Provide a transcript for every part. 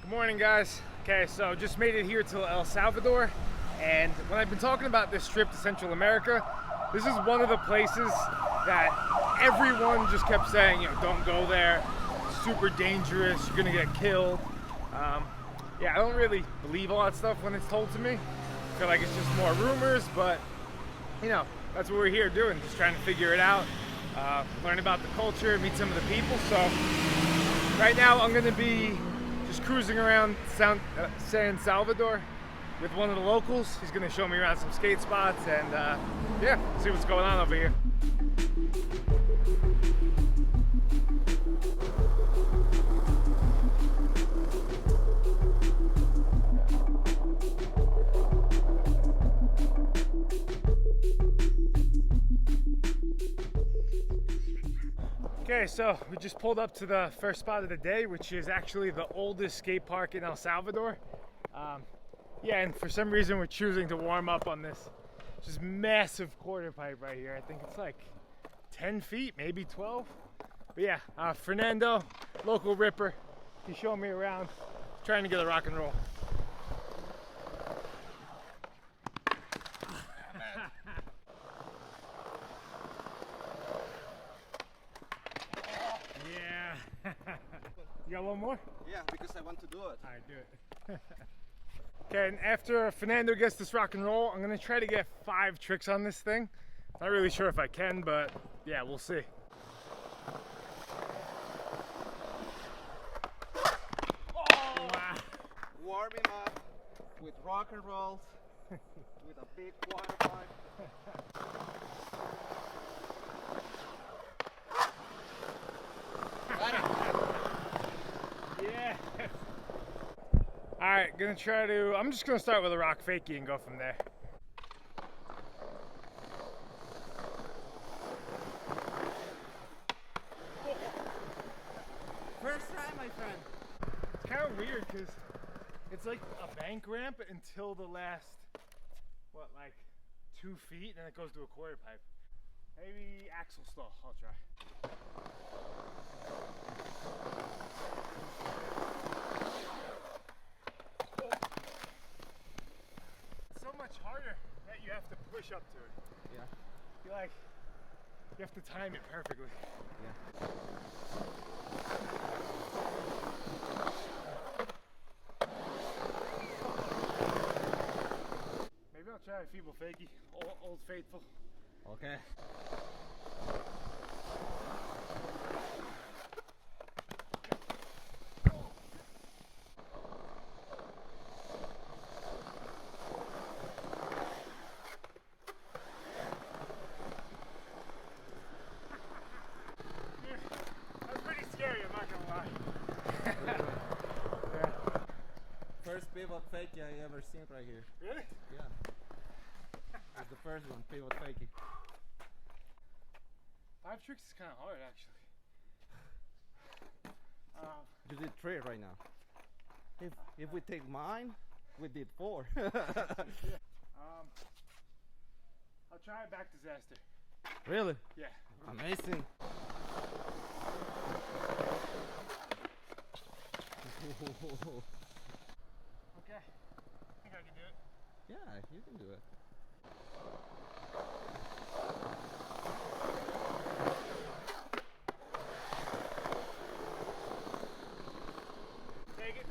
Good morning, guys. Okay, so just made it here to El Salvador, and when I've been talking about this trip to Central America, this is one of the places that everyone just kept saying, you know, don't go there, it's super dangerous, you're gonna get killed. Yeah, I don't really believe all that stuff when it's told to me. I feel like it's just more rumors, but you know, that's what we're here doing, just trying to figure it out, learn about the culture, meet some of the people. So right now I'm gonna be just cruising around San Salvador with one of the locals. He's gonna show me around some skate spots and yeah, see what's going on over here. Okay, so we just pulled up to the first spot of the day, which is actually the oldest skate park in El Salvador. Yeah, and for some reason we're choosing to warm up on this just massive quarter pipe right here. I think it's like 10 feet, maybe 12. But yeah, Fernando, local ripper, he's showing me around, trying to get a rock and roll. Yeah. You got one more? Yeah, because I want to do it. All right, do it. Okay, and after Fernando gets this rock and roll, I'm gonna try to get 5 tricks on this thing. Not really sure if I can, but yeah, we'll see. Oh! Wow. Warming up with rock and rolls with a big water pipe. Yeah. All right, I'm just gonna start with a rock fakie and go from there. First time, my friend. It's kind of weird because it's like a bank ramp until the last, what, like 2 feet, and then it goes to a quarter pipe. Maybe axle stall, I'll try. So much harder that you have to push up to it. Yeah. You have to time it perfectly. Yeah. Maybe I'll try a feeble fakie, old faithful. Okay. First pivot fakie I ever seen right here. Really? Yeah. It's the first one, pivot fakie. 5 tricks is kind of hard, actually. You did 3 right now. If we take mine, we did 4. Yeah. I'll try a back disaster. Really? Yeah. Amazing. Okay. I think I can do it. Yeah, you can do it. Take it.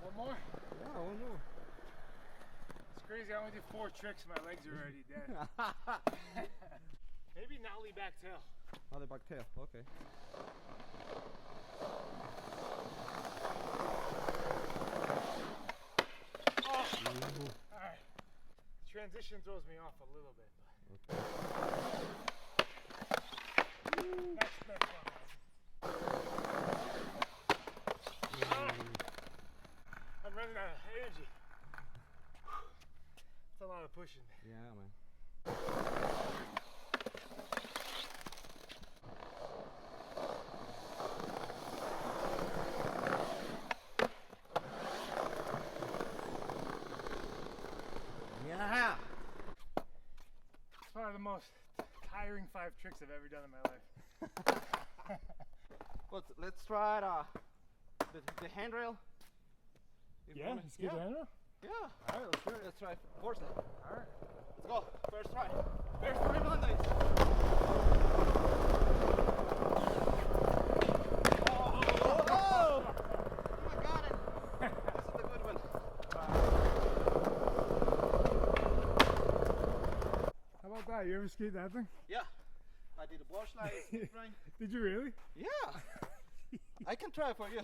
One more? Yeah, one more. It's crazy, I only did 4 tricks, my legs are already dead. Maybe nollie back tail. Nollie back tail, okay. Oh. Alright. Transition throws me off a little bit. But... okay. Next one. I'm running out of energy. That's a lot of pushing. Yeah, man. Yeah. It's one of the most tiring 5 tricks I've ever done in my life. But let's try the handrail. Yeah, let's get the handrail? Yeah. All right, let's do it. Let's try force it. All right. Let's go. First try. First try Mondays. Oh, I got it. This is the good one. How about that? You ever skate that thing? Yeah. I did a board slide. Did you really? Yeah. I can try for you.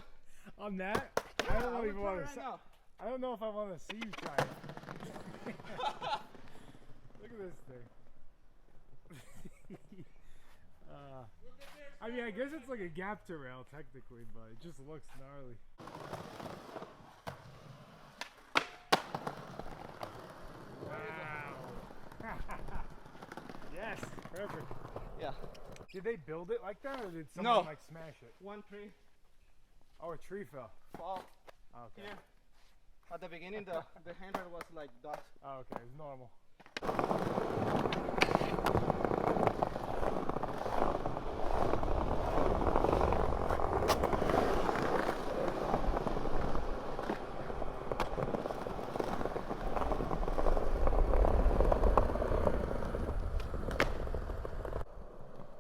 On that? Yeah, I don't know will if I try want right to. now. I don't know if I want to see you try it. Look at this thing. I mean, I guess it's like a gap to rail technically, but it just looks gnarly. Wow. Yes, perfect. Yeah. Did they build it like that, or did someone like smash it? One tree Oh, a tree fell. fall Oh, okay. here. At the beginning, the handle was like that. Oh, okay, it's normal.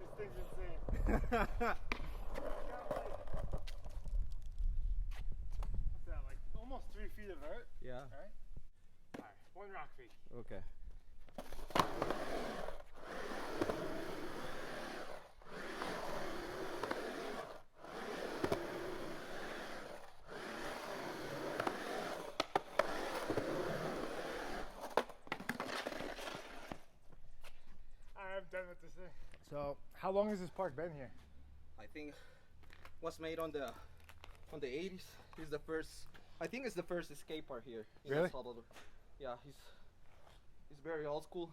This thing's insane. What's that, like almost 3 feet of vert? Yeah. Alright. Alright, one rock feet. Okay. I'm done with this thing. So, how long has this park been here? I think was made on the 80s. He's the first. I think it's the first skate park here in Really? El Salvador. Yeah, he's very old school.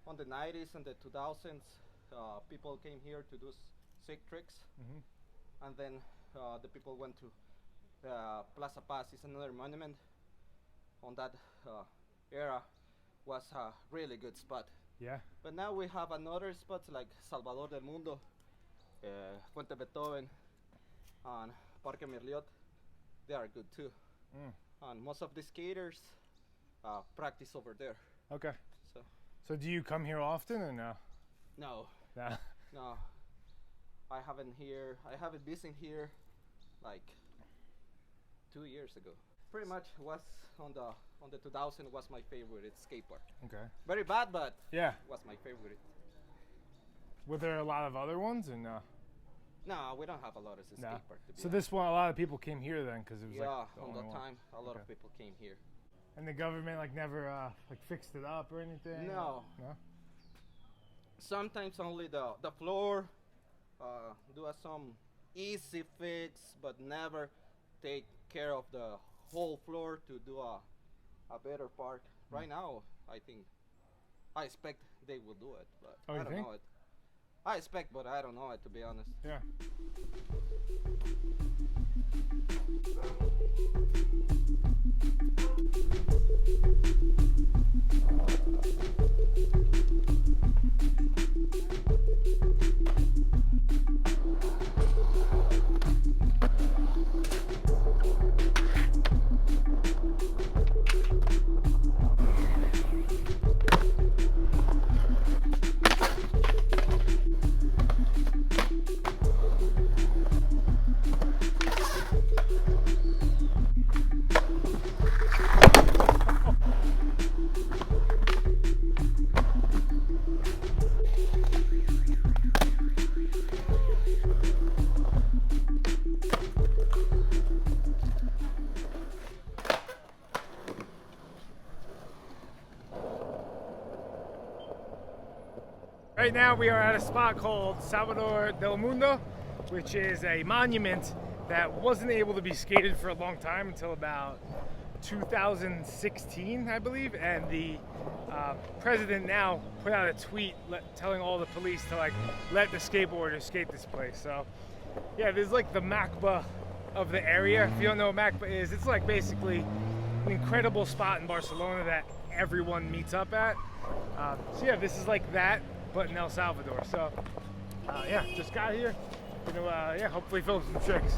On the 90s and the 2000s, people came here to do sick tricks, and then the people went to Plaza Paz. It's another monument. On that era, was a really good spot. Yeah. But now we have another spots like Salvador del Mundo, Fuente Beethoven, and Parque Merliot. They are good too. And most of the skaters practice over there. Okay. So So do you come here often or no? no, Nah. no, I haven't visited here like 2 years ago. Pretty much was on the 2000 was my favorite skate park. Okay. Very bad, but Yeah. was my favorite. Were there a lot of other ones or no? No, we don't have a lot of skate No. park to be So honest. this one, a lot of people came here then because it was Yeah, like the on only that one. time, a lot Okay. of people came here. And the government like never like fixed it up or anything? No. No? Sometimes only the floor, do some easy fix, but never take care of the whole floor to do a better park. Right now, I expect they will do it, but Oh, I you don't think? know it. I expect, but I don't know it, to be honest. Yeah. Right now we are at a spot called Salvador del Mundo, which is a monument that wasn't able to be skated for a long time until about 2016, I believe, and the president now put out a tweet telling all the police to like let the skateboarders skate this place. So yeah, there's like the Macba of the area. If you don't know what Macba is, it's like basically an incredible spot in Barcelona that everyone meets up at. So yeah, this is like that, but in El Salvador. So yeah, just got here. gonna yeah, hopefully film some tricks.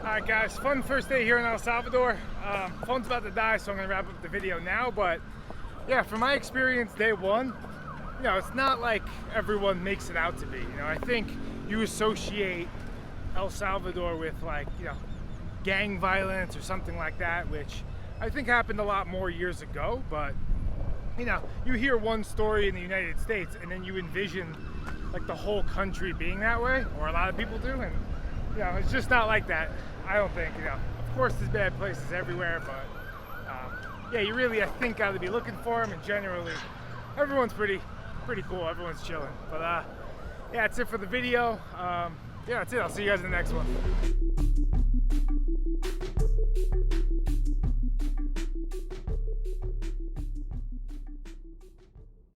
Alright guys, fun first day here in El Salvador. Phone's about to die, so I'm going to wrap up the video now, but yeah, from my experience day one, you know, it's not like everyone makes it out to be. You know, I think you associate El Salvador with, like, you know, gang violence or something like that, which I think happened a lot more years ago, but you know, you hear one story in the United States and then you envision like the whole country being that way, or a lot of people do, and you know, it's just not like that. I don't think, you know, of course there's bad places everywhere, but yeah, you really, I think, got to be looking for them, and generally everyone's pretty cool, everyone's chilling. But yeah, that's it for the video. Yeah, that's it. I'll see you guys in the next one.